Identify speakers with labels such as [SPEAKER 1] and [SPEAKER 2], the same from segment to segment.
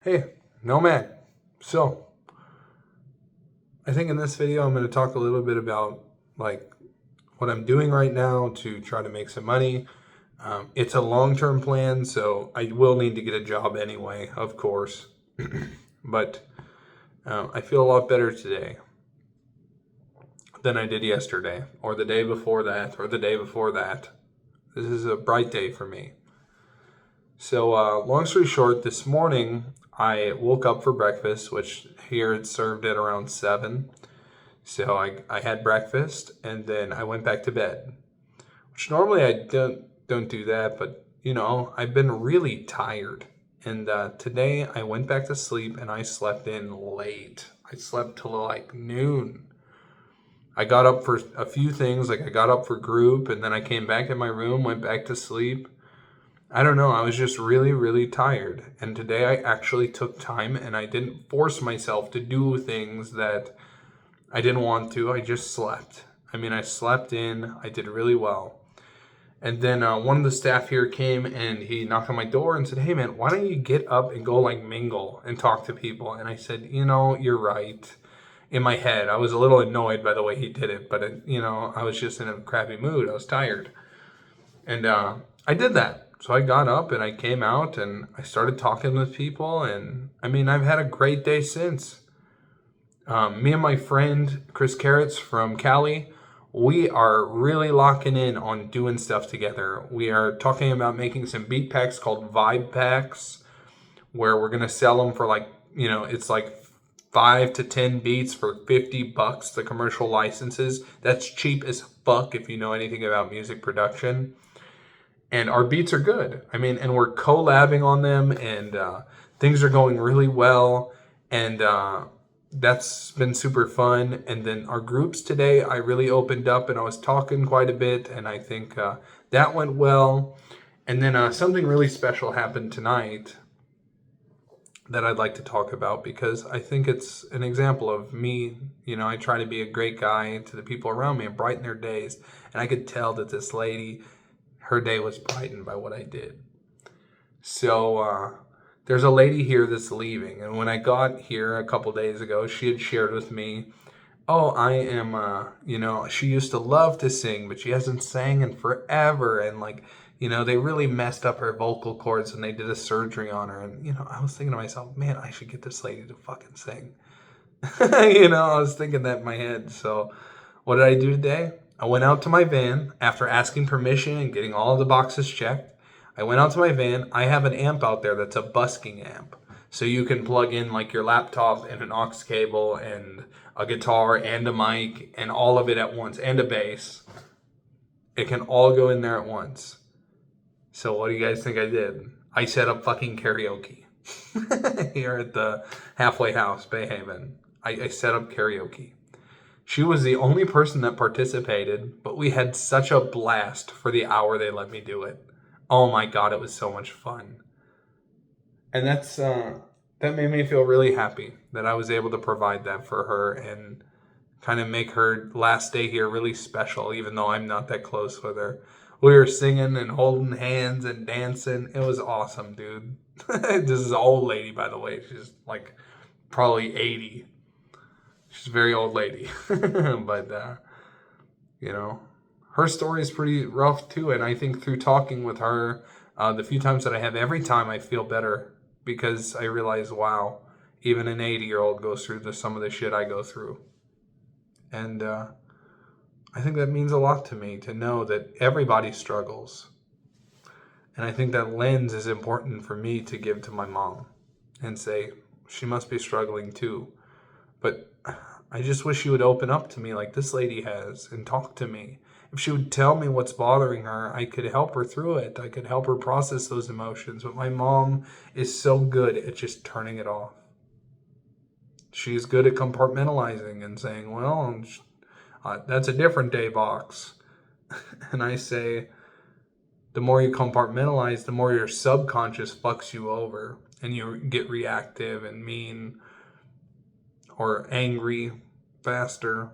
[SPEAKER 1] Hey, Nomad. So, I think in this video I'm going to talk a little bit about like what I'm doing right now to try to make some money. It's a long-term plan, so I will need to get a job anyway, of course. But I feel a lot better today than I did yesterday, or the day before that, or the day before that. This is a bright day for me. So, long story short, this morning I woke up for breakfast, which here it's served at around 7. So I had breakfast and then I went back to bed, which normally I don't do that, but I've been really tired. And today I went back to sleep and I slept in late. I slept till like noon. I got up for a few things, like I got up for group and then I came back in my room, went back to sleep. I don't know, I was just really, really tired. And today I actually took time and I didn't force myself to do things that I didn't want to. I just slept. I slept in. I did really well. And then one of the staff here came and he knocked on my door and said, "Hey man, why don't you get up and go like mingle and talk to people?" And I said, "You're right." In my head, I was a little annoyed by the way he did it, but I was just in a crappy mood. I was tired. And I did that. So I got up and I came out and I started talking with people. And I've had a great day since. Me and my friend Chris Carrots from Cali, we are really locking in on doing stuff together. We are talking about making some beat packs called Vibe Packs, where we're gonna sell them for it's like 5 to 10 beats for $50. The commercial licenses. That's cheap as fuck if you know anything about music production. And our beats are good. And we're collabing on them, and things are going really well. And that's been super fun. And then our groups today, I really opened up and I was talking quite a bit, and I think that went well. And then something really special happened tonight that I'd like to talk about because I think it's an example of me. I try to be a great guy to the people around me and brighten their days. And I could tell that this lady, her day was brightened by what I did. So there's a lady here that's leaving, and when I got here a couple days ago, she had shared with me, "Oh, I am, she used to love to sing, but she hasn't sang in forever, and they really messed up her vocal cords when they did a surgery on her." And I was thinking to myself, man, I should get this lady to fucking sing. I was thinking that in my head. So what did I do today? I went out to my van after asking permission and getting all of the boxes checked. I went out to my van. I have an amp out there that's a busking amp. So you can plug in like your laptop and an aux cable and a guitar and a mic and all of it at once and a bass. It can all go in there at once. So what do you guys think I did? I set up fucking karaoke here at the halfway house, Bay Haven. I set up karaoke. She was the only person that participated, but we had such a blast for the hour they let me do it. Oh my god, it was so much fun. And that made me feel really happy that I was able to provide that for her and kind of make her last day here really special, even though I'm not that close with her. We were singing and holding hands and dancing. It was awesome, dude. This is an old lady, by the way. She's like probably 80. She's a very old lady. But, her story is pretty rough too. And I think through talking with her, the few times that I have, every time I feel better because I realize, wow, even an 80-year-old goes through some of the shit I go through. And I think that means a lot to me to know that everybody struggles. And I think that lens is important for me to give to my mom and say, she must be struggling too. But I just wish she would open up to me like this lady has and talk to me. If she would tell me what's bothering her, I could help her through it. I could help her process those emotions. But my mom is so good at just turning it off. She's good at compartmentalizing and saying, well, that's a different day, Box. And I say, the more you compartmentalize, the more your subconscious fucks you over. And you get reactive and mean or angry faster.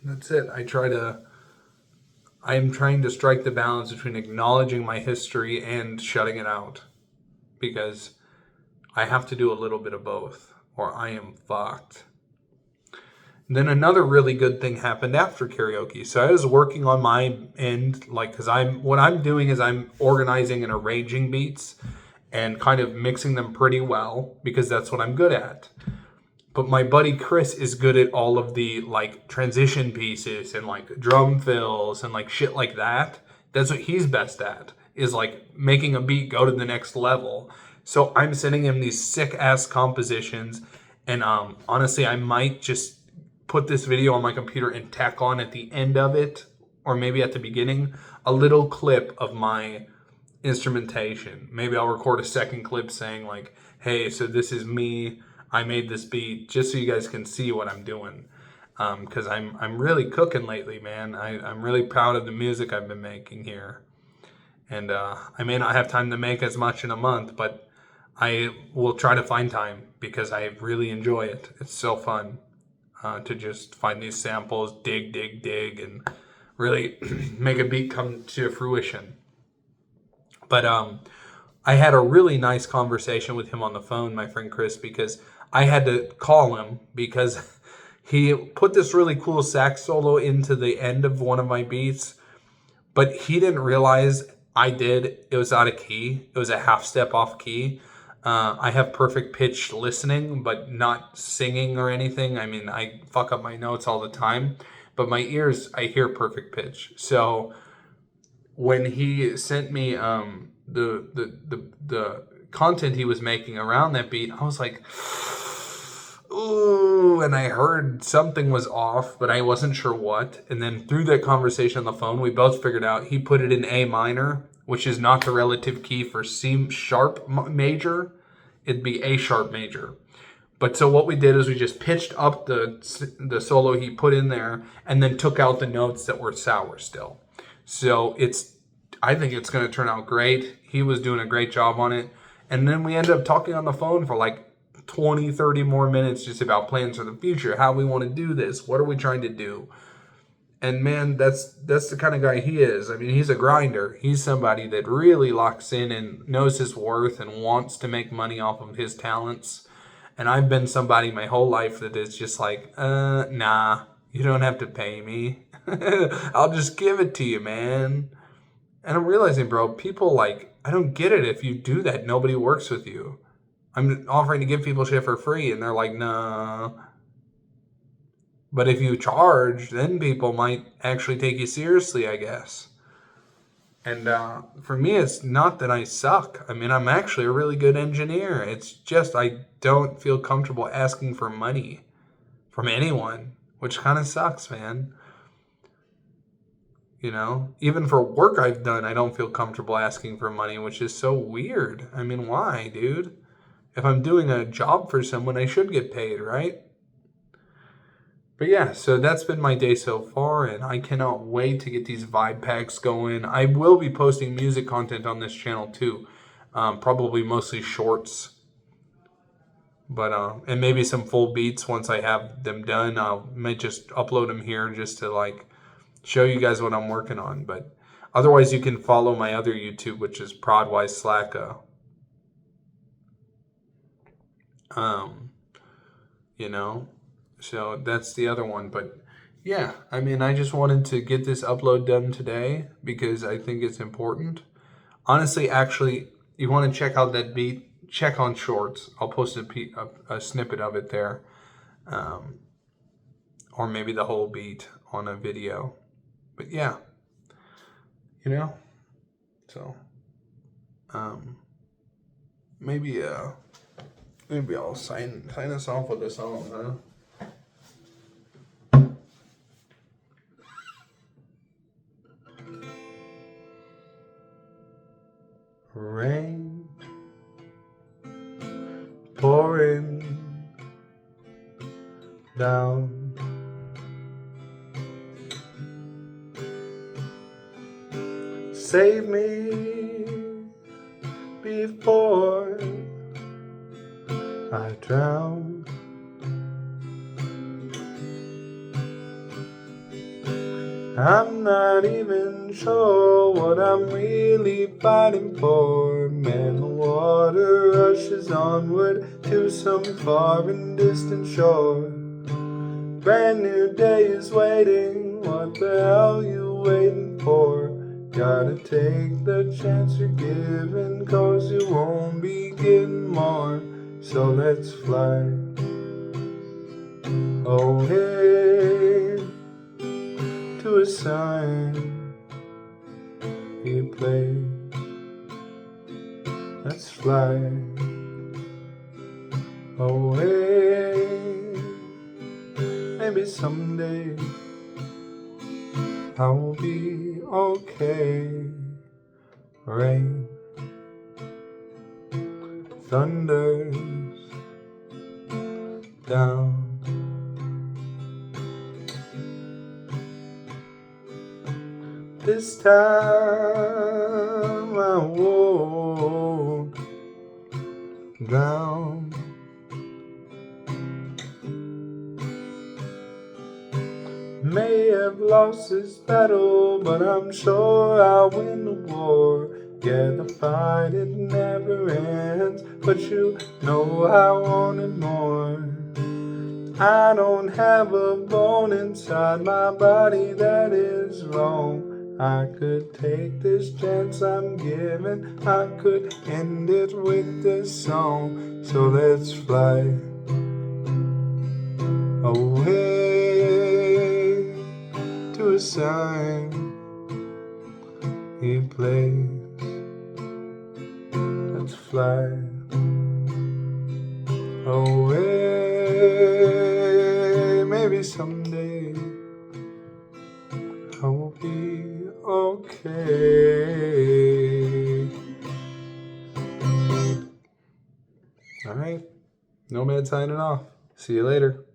[SPEAKER 1] That's it. I am trying to strike the balance between acknowledging my history and shutting it out. because I have to do a little bit of both or I am fucked. Then another really good thing happened after karaoke. So I was working on my end, like, because what I'm doing is I'm organizing and arranging beats and kind of mixing them pretty well because that's what I'm good at. But my buddy Chris is good at all of the like transition pieces and like drum fills and like shit like that. That's what he's best at, is like making a beat go to the next level. So I'm sending him these sick ass compositions, and honestly, I might just put this video on my computer and tack on at the end of it, or maybe at the beginning, a little clip of my instrumentation. Maybe I'll record a second clip saying like, hey, so this is me, I made this beat, just so you guys can see what I'm doing. Because I'm really cooking lately, man. I'm really proud of the music I've been making here. And I may not have time to make as much in a month, but I will try to find time because I really enjoy it. It's so fun to just find these samples, dig, and really make a beat come to fruition. But I had a really nice conversation with him on the phone, my friend Chris, because I had to call him because he put this really cool sax solo into the end of one of my beats, but he didn't realize I did. It was out of key. It was a half step off key. I have perfect pitch listening, but not singing or anything. I mean, I fuck up my notes all the time, but my ears, I hear perfect pitch. So when he sent me the content he was making around that beat, I was like, ooh, and I heard something was off, but I wasn't sure what. And then through that conversation on the phone, we both figured out he put it in A minor, which is not the relative key for C sharp major. It'd be A sharp major. But so what we did is we just pitched up the solo he put in there and then took out the notes that were sour still. So I think it's going to turn out great. He was doing a great job on it. And then we ended up talking on the phone for like 20, 30 more minutes just about plans for the future, how we want to do this, what are we trying to do. And man, that's the kind of guy he is. I mean, he's a grinder. He's somebody that really locks in and knows his worth and wants to make money off of his talents. And I've been somebody my whole life that is just like, nah, you don't have to pay me. I'll just give it to you, man. And I'm realizing, bro, people like, I don't get it. If you do that, nobody works with you. I'm offering to give people shit for free, and they're like, nah. But if you charge, then people might actually take you seriously, I guess. And for me, it's not that I suck. I mean, I'm actually a really good engineer. It's just I don't feel comfortable asking for money from anyone, which kind of sucks, man. You know, even for work I've done, I don't feel comfortable asking for money, which is so weird. I mean, why, dude? If I'm doing a job for someone, I should get paid, right? But yeah, so that's been my day so far, and I cannot wait to get these vibe packs going. I will be posting music content on this channel too, probably mostly shorts, but and maybe some full beats once I have them done. I might just upload them here just to like show you guys what I'm working on. But otherwise, you can follow my other YouTube, which is Prodwise Slacka. You know. So that's the other one. But yeah, I mean, I just wanted to get this upload done today because I think it's important. Honestly, actually, you want to check out that beat, check on shorts. I'll post a snippet of it there. Or maybe the whole beat on a video. But yeah, you know, so maybe I'll sign us off with a song, huh? Rain pouring down, save me before I drown. I'm not even sure what I'm really fighting for, man. The war water rushes onward to some far and distant shore. Brand new day is waiting, what the hell you waiting for? Gotta take the chance you're given, 'cause you won't be getting more. So let's fly away to a sign he plays. Let's fly away. Maybe someday I will be okay. Rain thunders down. This time I won't drown. May have lost this battle, but I'm sure I'll win the war. Yeah, the fight, it never ends, but you know I wanted more. I don't have a bone inside my body that is wrong. I could take this chance I'm given, I could end it with this song. So let's fly away to a sign he plays. Let's fly away. Maybe someday I will be okay. All right, Nomad signing off. See you later.